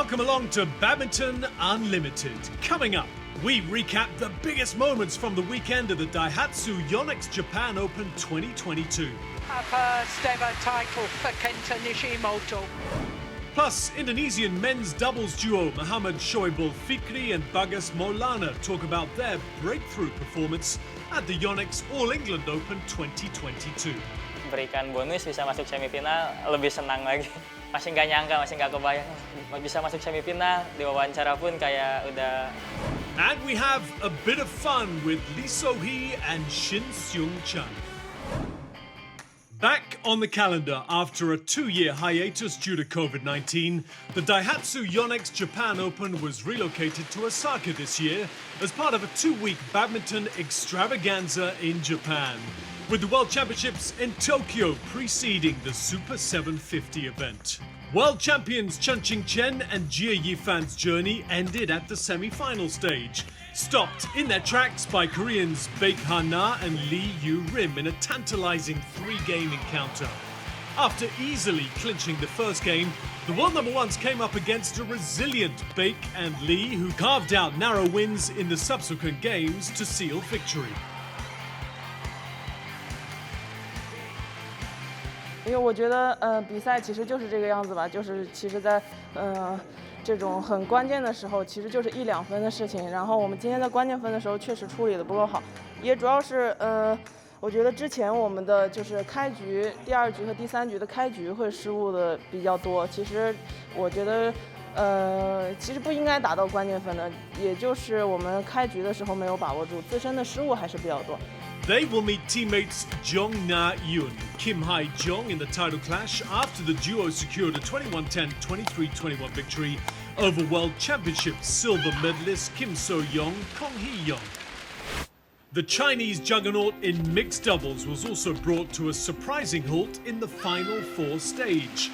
Welcome along to Badminton Unlimited. Coming up, we recap the biggest moments from the weekend of the DAIHATSU YONEX Japan Open 2022. Our first ever title for Kenta Nishimoto. Plus, Indonesian men's doubles duo Muhammad Shohibul Fikri and Bagas Maulana talk about their breakthrough performance at the YONEX All England Open 2022. Berikan bonus bisa masuk semifinal, lebih senang lagi. Masih nggak nyangka, masih nggak kebayang bisa masuk semifinal. Di wawancara pun kayak udah. And we have a bit of fun with Lee So-hee and Shin Seung-chan. Back on the calendar after a 2-year hiatus due to COVID-19, the DAIHATSU YONEX Japan Open was relocated to Osaka this year as part of a 2-week badminton extravaganza in Japan, with the World Championships in Tokyo preceding the Super 750 event. World champions Chen Qingchen and Jia Yifan's journey ended at the semi-final stage, stopped in their tracks by Koreans Baek Ha-na and Lee Yu-rim in a tantalizing 3-game encounter. After easily clinching the first game, the world number ones came up against a resilient Baek and Lee, who carved out narrow wins in the subsequent games to seal victory. 因为我觉得，比赛其实就是这个样子吧，就是其实在这种很关键的时候，其实就是1-2分的事情。然后我们今天在关键分的时候确实处理的不够好，也主要是我觉得之前我们的就是开局第2局和第3局的开局会失误的比较多。其实我觉得其实不应该打到关键分的，也就是我们开局的时候没有把握住，自身的失误还是比较多。 They will meet teammates Jong Na-yoon, Kim Hae-jong in the title clash after the duo secured a 21-10, 23-21 victory over World Championships silver medalist Kim So-young, Kong Hee-young. The Chinese juggernaut in mixed doubles was also brought to a surprising halt in the Final Four stage.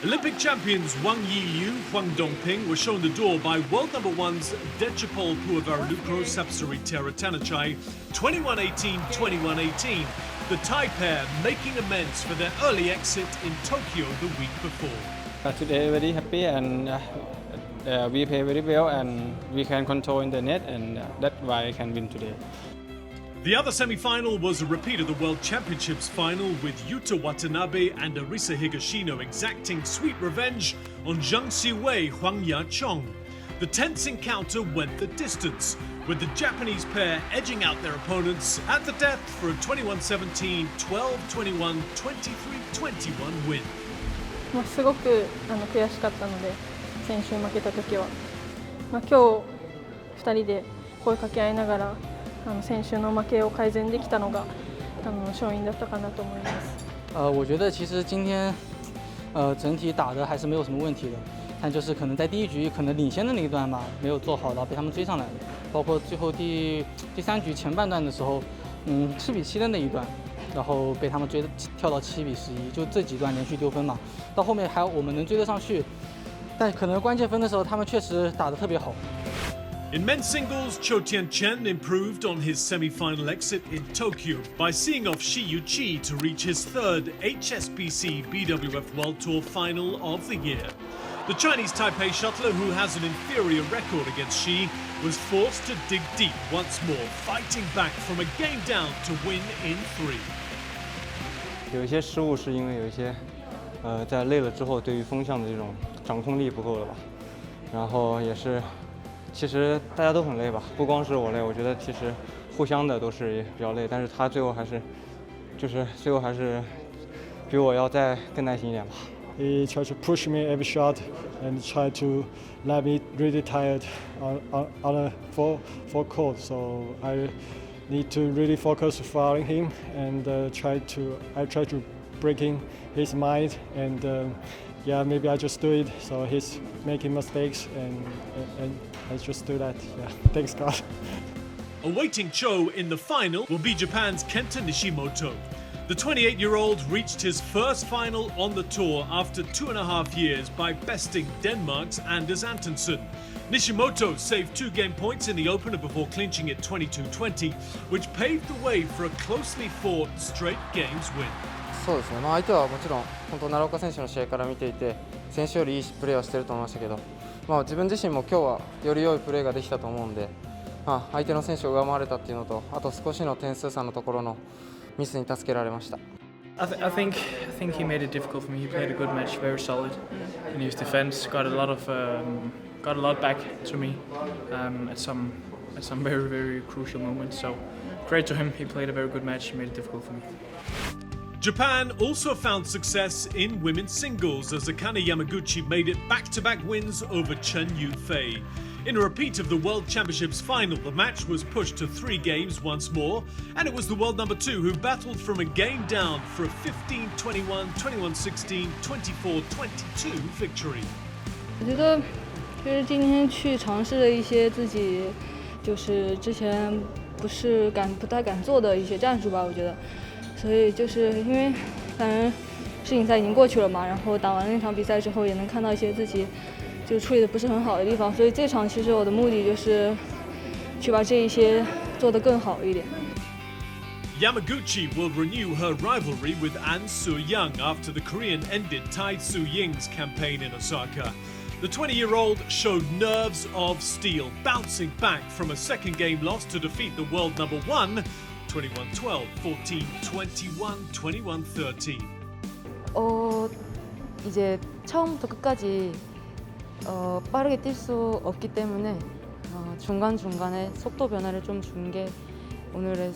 Olympic champions Wang Yi-yu, Huang Dongping were shown the door by world number ones Dechapol Puavaranukro Sapsari Teratanachi 21-18, 21-18. The Thai pair making amends for their early exit in Tokyo the week before. Today very happy and we play very well and we can control in the net and that's why I can win today. The other semi-final was a repeat of the World Championships final with Yuta Watanabe and Arisa Higashino exacting sweet revenge on Zhang Siwei Huang Ya-chong. The tense encounter went the distance, with the Japanese pair edging out their opponents at the death for a 21-17, 12-21, 23-21 win. すごく悔しかったので、先週負けた時は、今日2人で声かけ合いながら。 先週の負けを改善できたのが胜因だったかなと思います。我觉得其实今天整体打的还是没有什么问题的，但就是可能在第1局可能领先的那一段嘛没有做好，然后被他们追上来了。包括最后第3局前半段的时候，7比7的那一段，然后被他们跳到7比11，就这几段连续丢分嘛。到后面还有我们能追得上去，但可能关键分的时候他们确实打得特别好。 In men's singles, Cho Tian-chen improved on his semi-final exit in Tokyo by seeing off Shi Yu-chi to reach his 3rd HSBC BWF World Tour final of the year. The Chinese Taipei shuttler, who has an inferior record against Shi, was forced to dig deep once more, fighting back from a game down to win in 3. 有一些失误是因为有一些在累了之后对于风向的这种掌控力不够了吧，然后也是。 其实大家都很累吧，不光是我累，我觉得其实互相的都是比较累，但是他最后还是比我要再更耐心一点吧。He tried to push me every shot and tried to let me really tired on a full court, so I need to really focus following him and I try to breaking his mind and. Yeah, maybe I just do it. So he's making mistakes, and I just do that. Yeah, thanks God. Awaiting Cho in the final will be Japan's Kenta Nishimoto. The 28-year-old reached his first final on the tour after 2.5 years by besting Denmark's Anders Antonsen. Nishimoto saved 2 game points in the opener before clinching it 22-20, which paved the way for a closely fought straight games win. そうですね、相手はもちろん本当奈良岡選手の試合から見ていて選手よりいいプレーをしていると思いましたけど、自分自身も今日はより良いプレーができたと思うんで、相手の選手を上回れたっていうのと、あと少しの点数差のところのミスに助けられました。I think he made it difficult for me. He played a good match, very solid in his defense. Got a lot back to me at some very crucial moments. So great to him. He played a very good match. He made it difficult for me. Japan also found success in women's singles as Akane Yamaguchi made it back-to-back wins over Chen Yufei. In a repeat of the World Championships final, the match was pushed to 3 games once more, and it was the world number 2 who battled from a game down for a 15-21, 21-16, 24-22 victory. 我觉得就是今天去尝试了一些自己就是之前不太敢做的一些战术吧，我觉得。所以就是因为反正世锦赛已经过去了嘛，然后打完那场比赛之后，也能看到一些自己就处理的不是很好的地方，所以这场其实我的目的就是去把这一些做得更好一点。Yamaguchi will renew her rivalry with An Soo-young after the Korean ended DAIHATSU YONEX campaign in Osaka. The 20-year-old showed nerves of steel, bouncing back from a second game loss to defeat the world number 1, 21-12, 14-21, 21-13. 이제 처음부터 끝까지 빠르게 뛸 수 없기 때문에 중간중간에 속도 변화를 좀 준 게 오늘의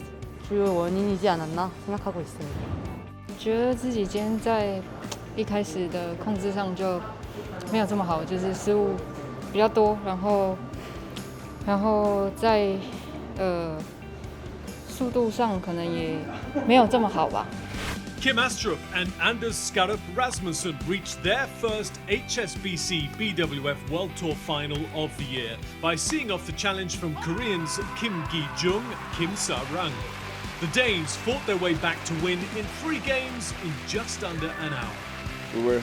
주요 원인이지 않았나 생각하고 있어요. 我觉得自己今天在一开始的控制上就没有这么好，就是失误比较多，然后在速度上可能也没有这么好吧。Kim Astrup and Anders Skarup Rasmussen reached their first HSBC BWF World Tour final of the year by seeing off the challenge from Koreans Kim Gi-jung, Kim Sa-rang. The Danes fought their way back to win in 3 games in just under an hour. We were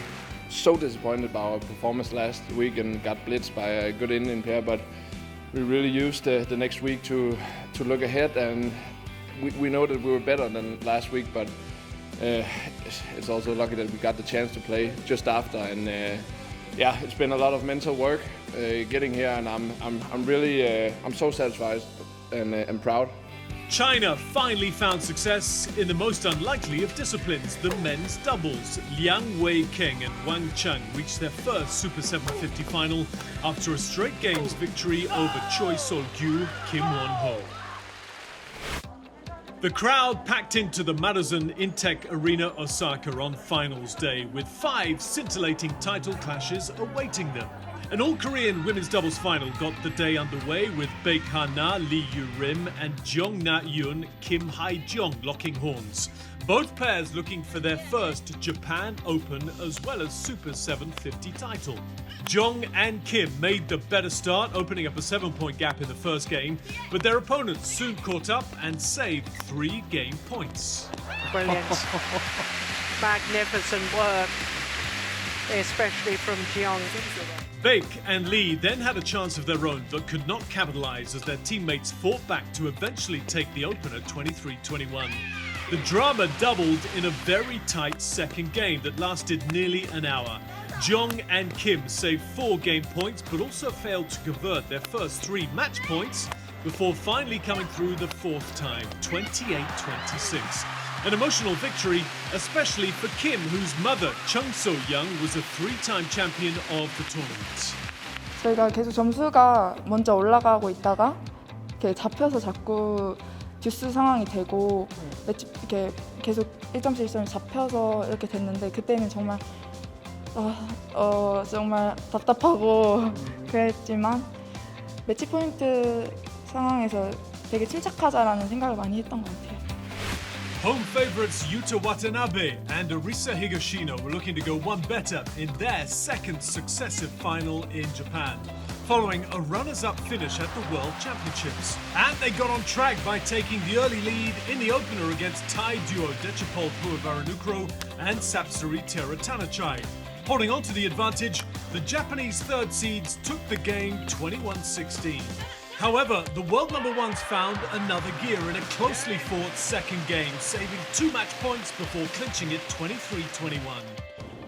so disappointed by our performance last week and got blitzed by a good Indian pair, but we really used the next week to look ahead, and we know that we were better than last week, but it's also lucky that we got the chance to play just after, and it's been a lot of mental work getting here, and I'm really I'm so satisfied and proud. China finally found success in the most unlikely of disciplines, the men's doubles. Liang Wei-keng and Wang Cheng reached their first Super 750 final after a straight games victory over Choi Sol-gyu, Kim Won-ho. The crowd packed into the Madison Intech Arena Osaka on finals day with 5 scintillating title clashes awaiting them. An all-Korean women's doubles final got the day underway with Baek Ha-na, Lee Yu-rim and Jeong Na-yoon, Kim Hae-jong locking horns. Both pairs looking for their first Japan Open as well as Super 750 title. Jeong and Kim made the better start, opening up a 7-point gap in the first game, but their opponents soon caught up and saved 3 game points. Brilliant. Magnificent work, especially from Jeong. Baek and Lee then had a chance of their own but could not capitalise as their teammates fought back to eventually take the opener 23-21. The drama doubled in a very tight second game that lasted nearly an hour. Jeong and Kim saved 4 game points but also failed to convert their first 3 match points before finally coming through the 4th time, 28-26. An emotional victory, especially for Kim, whose mother, Chung So-young, was a 3-time champion of the tournament. 저희가 계속 점수가 먼저 올라가고 있다가 이렇게 잡혀서 자꾸 듀스 상황이 되고 이렇게 계속 1점씩 1점씩 잡혀서 이렇게 됐는데 그때는 정말 정말 답답하고 그랬지만 매치 포인트 상황에서 되게 침착하자라는 생각을 많이 했던 것 같아요. Home favourites Yuta Watanabe and Arisa Higashino were looking to go one better in their second successive final in Japan, following a runners-up finish at the World Championships. And they got on track by taking the early lead in the opener against Thai duo Dechapol Puavaranukro and Sapsari Teratanachai. Holding on to the advantage, the Japanese third seeds took the game 21-16. However, the world number 1s found another gear in a closely fought second game, saving 2 match points before clinching it 23-21.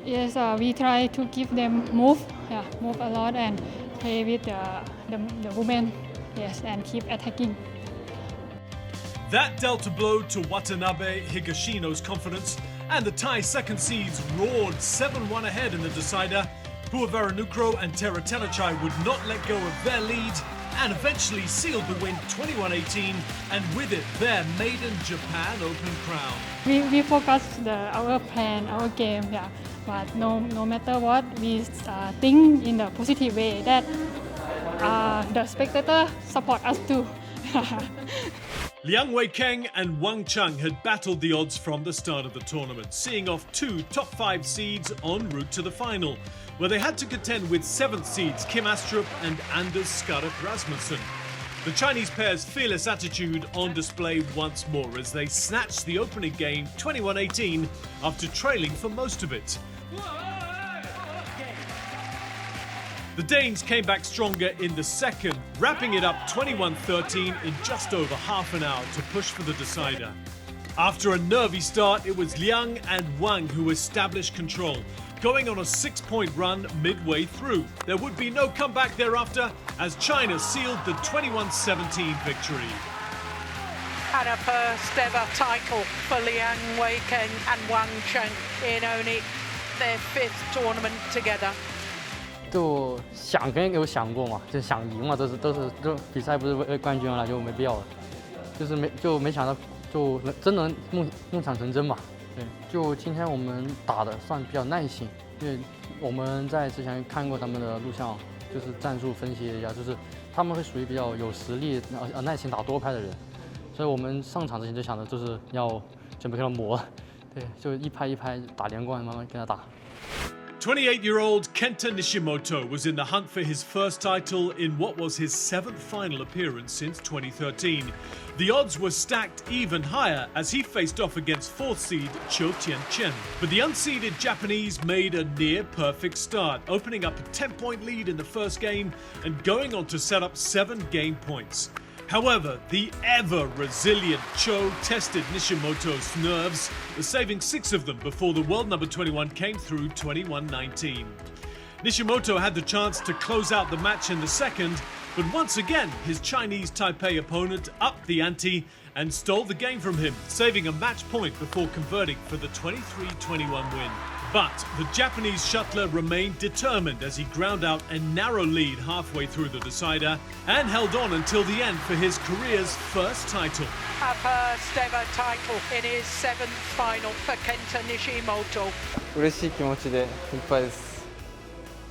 Yes, we try to give them move a lot, and play with the women, yes, and keep attacking. That dealt a blow to Watanabe Higashino's confidence, and the Thai second seeds roared 7-1 ahead in the decider. Puavaranukroh and TotalEnergies would not let go of their lead and eventually sealed the win 21-18, and with it their maiden Japan Open crown. We focused our plan, our game, yeah. But no matter what, we think in a positive way that the spectator support us too. Liang Weikeng and Wang Cheng had battled the odds from the start of the tournament, seeing off two top 5 seeds en route to the final, where they had to contend with 7th seeds Kim Astrup and Anders Skarup Rasmussen. The Chinese pair's fearless attitude on display once more as they snatched the opening game 21-18 after trailing for most of it. The Danes came back stronger in the second, wrapping it up 21-13 in just over half an hour to push for the decider. After a nervy start, it was Liang and Wang who established control, going on a 6-point run midway through. There would be no comeback thereafter as China sealed the 21-17 victory. And a first ever title for Liang Weikeng and Wang Cheng in only their 5th tournament together. 就想跟有想过嘛，就想赢嘛，都是比赛不是为冠军了，就没必要了。就是没想到，就真能梦想成真嘛。对，就今天我们打的算比较耐心，因为我们在之前看过他们的录像，就是战术分析一下，就是他们会属于比较有实力、耐心打多拍的人，所以我们上场之前就想着就是要准备跟他磨，对，就一拍一拍打连贯，慢慢跟他打。28-year-old Kenta Nishimoto was in the hunt for his first title in what was his 7th final appearance since 2013. The odds were stacked even higher as he faced off against 4th seed Chiu Tianchen. But the unseeded Japanese made a near-perfect start, opening up a 10-point lead in the first game and going on to set up 7 game points. However, the ever-resilient Cho tested Nishimoto's nerves, saving 6 of them before the world number 21 came through 21-19. Nishimoto had the chance to close out the match in the second, but once again his Chinese Taipei opponent upped the ante and stole the game from him, saving a match point before converting for the 23-21 win. But the Japanese shuttler remained determined as he ground out a narrow lead halfway through the decider and held on until the end for his career's first title. A first ever title in his 7th final for Kenta Nishimoto. 嬉しい気持ちでいっぱいです。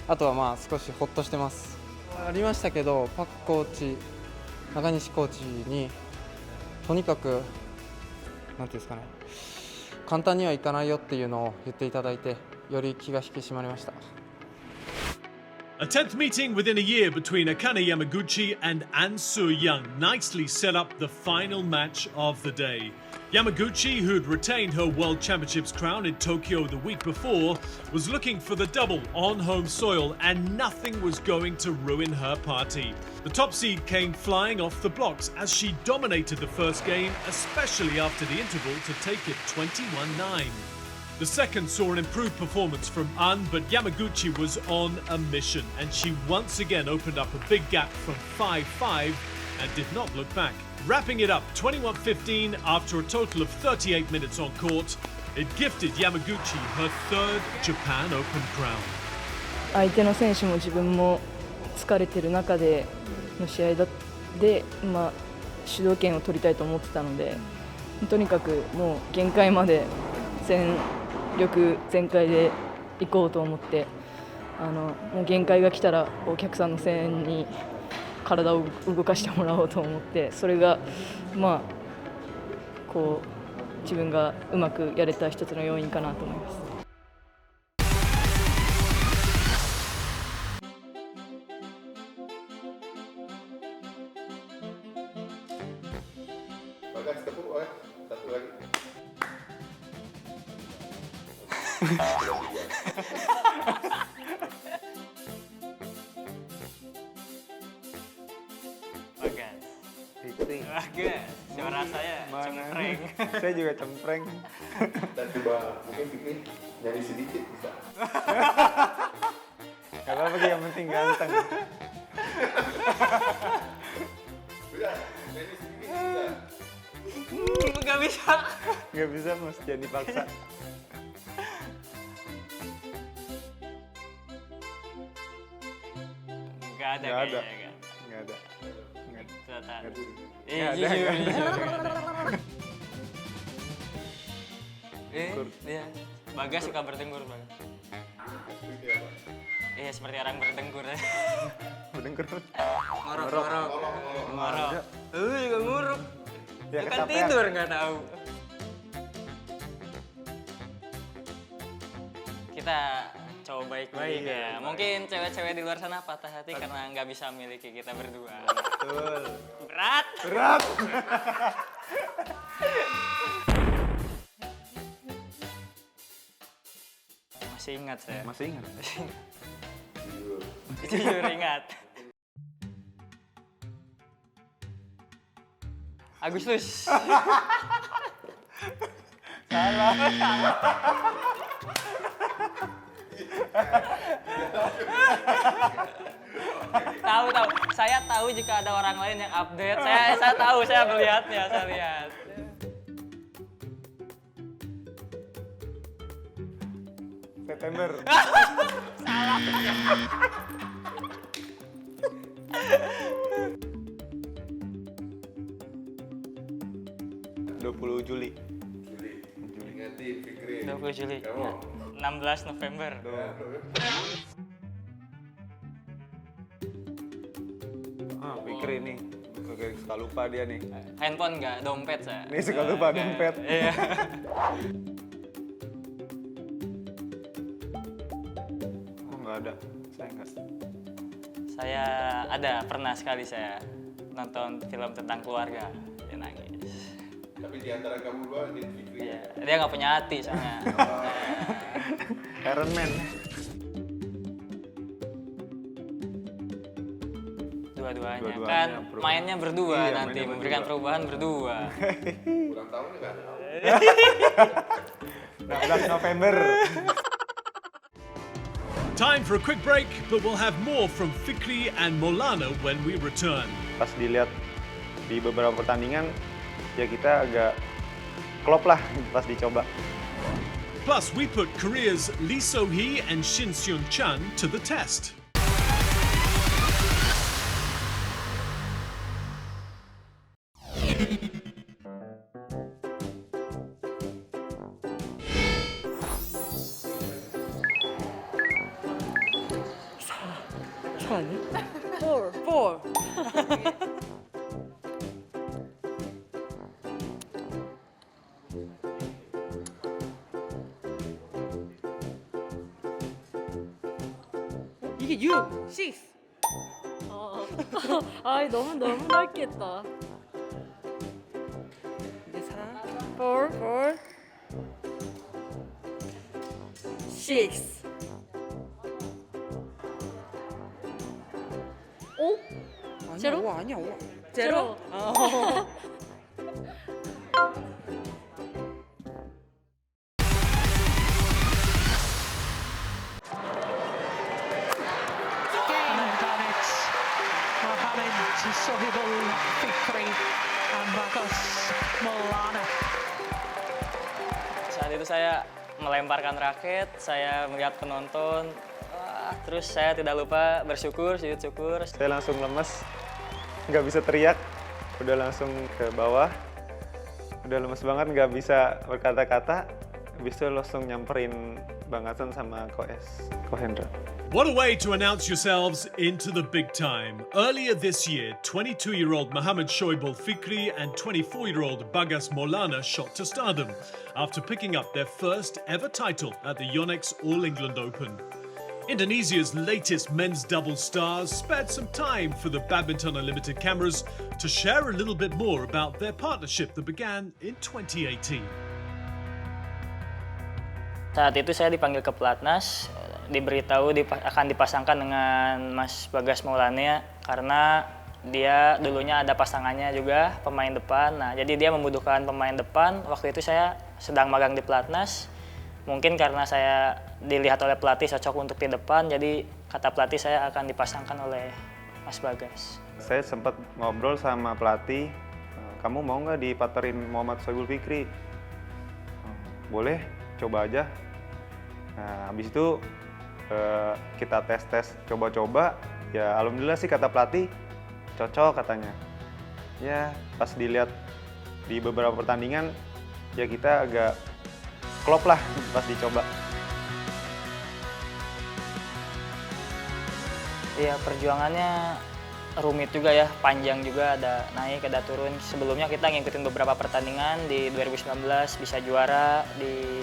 あとはまあ少しほっとしてます。ありましたけど、パクコーチ、中西コーチにとにかくなんていうんですかね。簡単にはいかないよっていうのを言っていただいて、より気が引き締まりました。A 10th meeting within a year between Akane Yamaguchi and An Soo-young nicely set up the final match of the day. Yamaguchi, who'd retained her World Championships crown in Tokyo the week before, was looking for the double on home soil and nothing was going to ruin her party. The top seed came flying off the blocks as she dominated the first game, especially after the interval to take it 21-9. The second saw an improved performance from An, but Yamaguchi was on a mission and she once again opened up a big gap from 5-5 and did not look back. Wrapping it up 21-15 after a total of 38 minutes on court, it gifted Yamaguchi her 3rd Japan Open crown. 相手の選手も自分も疲れてる中での試合で、主導権を取りたいと思ってたので、とにかくもう限界まで全力全開で行こうと思って、もう限界が来たらお客さんの声援に体を動かしてもらおうと思って、それがこう自分がうまくやれた一つの要因かなと思います。Bagas tepuk satu lagi. Bagas. Fikri. Bagas. Suara saya cempreng. Saya juga cempreng. Dan coba mungkin Fikri nyanyi sedikit bisa. Gak apa-apa, yang penting ganteng. Nggak bisa. Nggak bisa, mesti dipaksa. Nggak ada Nggak ada. kayaknya. Nggak ada. Iya. Bagas suka bertenggur, Bagas. Iya, seperti orang bertenggur. Bertenggur. Ngorok. Juga nguruk. Ya, Itu kan kecapean. tidur nggak tahu. Kita cowok baik-baik ya. Mungkin cewek-cewek di luar sana patah hati karena nggak bisa memiliki kita berdua. Betul. Berat. Masih ingat saya. Masih ingat? Jujur ingat. Agustus. Salah. Tahu. Saya tahu jika ada orang lain yang update. Saya tahu, saya melihatnya, saya lihat. September. Salah. 20 Juli. Ingatin Fikri. 20 Juli. Kamu? 16 November. Fikri nih. Oke, suka lupa dia nih. Handphone nggak, dompet saya. Nih suka lupa dompet. Iya. Oh, nggak ada. Saya nggak. Saya ada, pernah sekali saya nonton film tentang keluarga. Dia nangis. Tapi di antara kamu dua, ini Fikri. Iya, dia nggak punya hati soalnya. Iron Man. Dua-duanya Dua-duanya kan perubahan. mainnya berdua Iya, nanti, mainnya memberikan berdua. perubahan berdua. Ulang tahun nggak? 16 November. Time for a quick break, but we'll have more from Fikri and Maulana when we return. Pas dilihat di beberapa pertandingan, ya kita agak klop lah pas dicoba. Plus, we put Korea's Lee So-hee and Shin Seon-chan to the test. Four. 이게 6, 6. 아, 너무 넓겠다. 이제 4, 4, 6. 오? 아니야, 제로? 오 아니야, 오. 제로. 어. Shohibul, Fikri, and Bagas, Maulana. Saat itu saya melemparkan raket, saya melihat penonton, terus saya tidak lupa bersyukur, sujud syukur. Saya langsung lemes, nggak bisa teriak, udah langsung ke bawah, udah lemes banget, nggak bisa berkata-kata, habis itu langsung nyamperin Bang Hasan sama Ko Hendra. What a way to announce yourselves into the big time. Earlier this year, 22-year-old Mohammed Shohibul Fikri and 24-year-old Bagas Maulana shot to stardom after picking up their first ever title at the YONEX All England Open. Indonesia's latest men's doubles stars spared some time for the Badminton Unlimited cameras to share a little bit more about their partnership that began in 2018. Saat itu saya dipanggil ke pelatnas, diberitahu akan dipasangkan dengan Mas Bagas Maulana karena dia dulunya ada pasangannya juga pemain depan. Nah, jadi dia membutuhkan pemain depan. Waktu itu saya sedang magang di pelatnas. Mungkin karena saya dilihat oleh pelatih cocok untuk di depan, jadi kata pelatih saya akan dipasangkan oleh Mas Bagas. Saya sempat ngobrol sama pelatih, kamu mau nggak dipartnerin Muhammad Shohibul Fikri? Boleh, coba aja. Nah, habis itu kita tes-tes, coba-coba, ya alhamdulillah sih kata pelatih, cocok katanya. Ya, pas dilihat di beberapa pertandingan, ya kita agak klop lah pas dicoba. Iya, perjuangannya rumit juga ya, panjang juga, ada naik, ada turun. Sebelumnya kita ngikutin beberapa pertandingan, di 2019 bisa juara di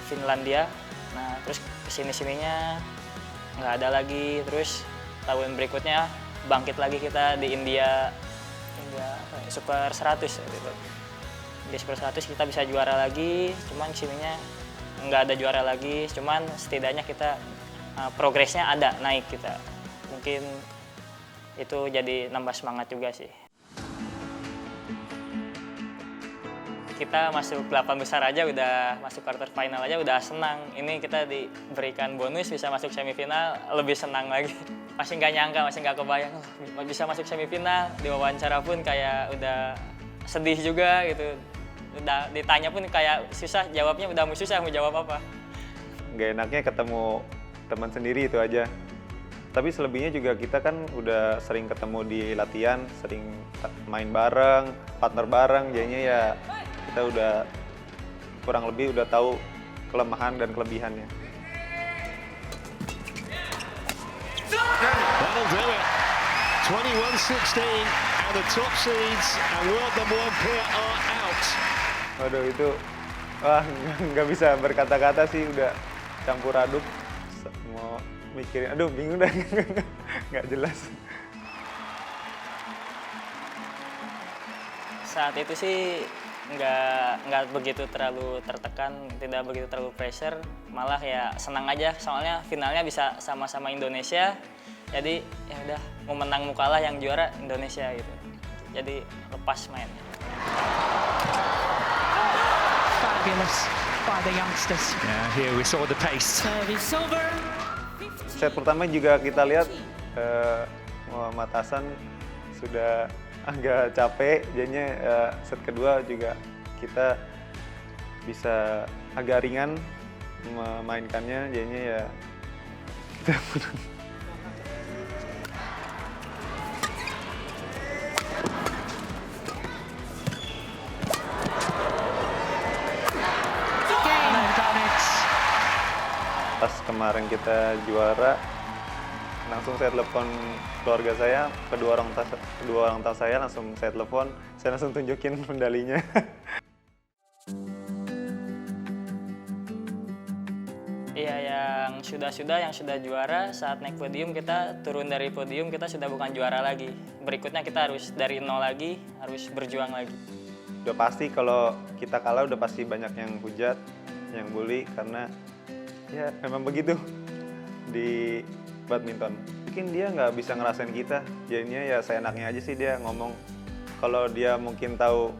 Finlandia. Nah, terus kesini-sininya nggak ada lagi. Terus tahun berikutnya bangkit lagi kita di India Super 100 gitu. Di Super 100 kita bisa juara lagi, cuman kesininya nggak ada juara lagi. Cuman setidaknya kita progresnya ada, naik kita. Mungkin itu jadi nambah semangat juga sih. Kita masuk 8 besar aja udah masuk quarter final aja udah senang. Ini kita diberikan bonus bisa masuk semifinal, lebih senang lagi. Masih nggak nyangka, masih nggak kebayang bisa masuk semifinal. Di wawancara pun kayak udah sedih juga gitu. Udah ditanya pun kayak susah jawabnya, udah susah mau jawab apa. Nggak enaknya ketemu teman sendiri itu aja. Tapi selebihnya juga kita kan udah sering ketemu di latihan, sering main bareng, partner bareng, jadinya ya kita udah kurang lebih udah tahu kelemahan dan kelebihannya. That'll do it. 21-16 and the top seeds and world number 1 pair are out. Waduh itu, wah nggak bisa berkata-kata sih, udah campur aduk. Mau mikirin, aduh bingung dah, nggak jelas. Saat itu sih nggak begitu terlalu tertekan, tidak begitu terlalu pressure, malah ya senang aja soalnya finalnya bisa sama-sama Indonesia, jadi ya udah mau menang mau kalah yang juara Indonesia gitu, jadi lepas main. Fabulous by the youngsters. Yeah, here we saw the pace. Service over. Set pertama juga kita lihat Muhammad Hasan sudah agak capek, jadinya set kedua juga kita bisa agak ringan memainkannya, jadinya ya kita pas kemarin kita juara, langsung saya telepon keluarga saya, kedua orang tua saya langsung saya telepon, saya langsung tunjukin medalinya. Iya, yang sudah juara, saat naik podium kita turun dari podium, kita sudah bukan juara lagi. Berikutnya kita harus dari nol lagi, harus berjuang lagi. Udah pasti kalau kita kalah udah pasti banyak yang hujat, yang bully, karena ya memang begitu di badminton. Mungkin dia nggak bisa ngerasain kita, jadinya ya seenaknya aja sih dia ngomong. Kalau dia mungkin tahu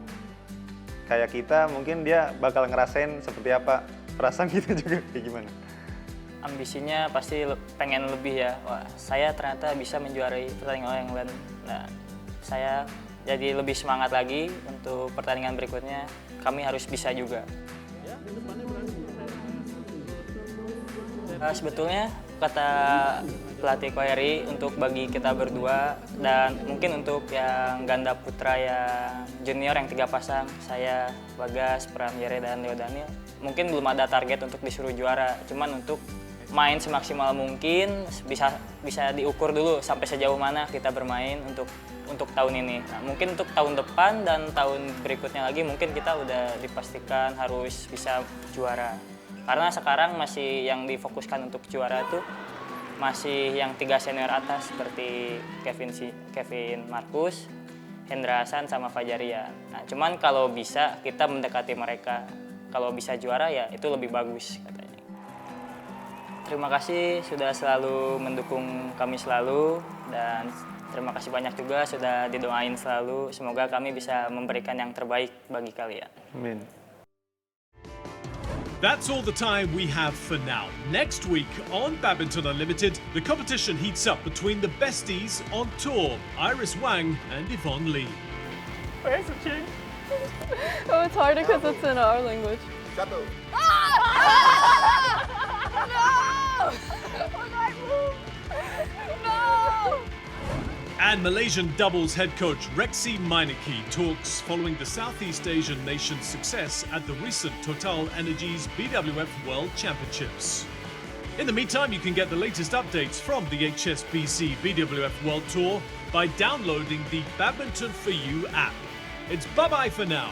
kayak kita, mungkin dia bakal ngerasain seperti apa perasaan kita juga kayak gimana. Ambisinya pasti pengen lebih ya. Wah, saya ternyata bisa menjuarai pertandingan All England. Nah, saya jadi lebih semangat lagi untuk pertandingan berikutnya. Kami harus bisa juga. Sebetulnya kata pelatih Koeri untuk bagi kita berdua dan mungkin untuk yang ganda putra yang junior yang 3 pasang, saya, Bagas, Pramjere, dan Leo Daniel, mungkin belum ada target untuk disuruh juara, cuman untuk main semaksimal mungkin, bisa diukur dulu sampai sejauh mana kita bermain untuk tahun ini. Nah, mungkin untuk tahun depan dan tahun berikutnya lagi mungkin kita udah dipastikan harus bisa juara. Karena sekarang masih yang difokuskan untuk juara itu masih yang 3 senior atas seperti Kevin Marcus, Hendra Hasan, sama Fajarian. Nah, cuman kalau bisa kita mendekati mereka, kalau bisa juara ya itu lebih bagus katanya. Terima kasih sudah selalu mendukung kami selalu, dan terima kasih banyak juga sudah didoain selalu. Semoga kami bisa memberikan yang terbaik bagi kalian. Amin. That's all the time we have for now. Next week on Badminton Unlimited, the competition heats up between the besties on tour, Iris Wang and Yvonne Lee. Where's the chin? Oh, it's hard because it's in our language. Satu. No! And Malaysian doubles head coach Rexy Meineke talks following the Southeast Asian nation's success at the recent TotalEnergies BWF World Championships. In the meantime, you can get the latest updates from the HSBC BWF World Tour by downloading the Badminton For You app. It's bye-bye for now.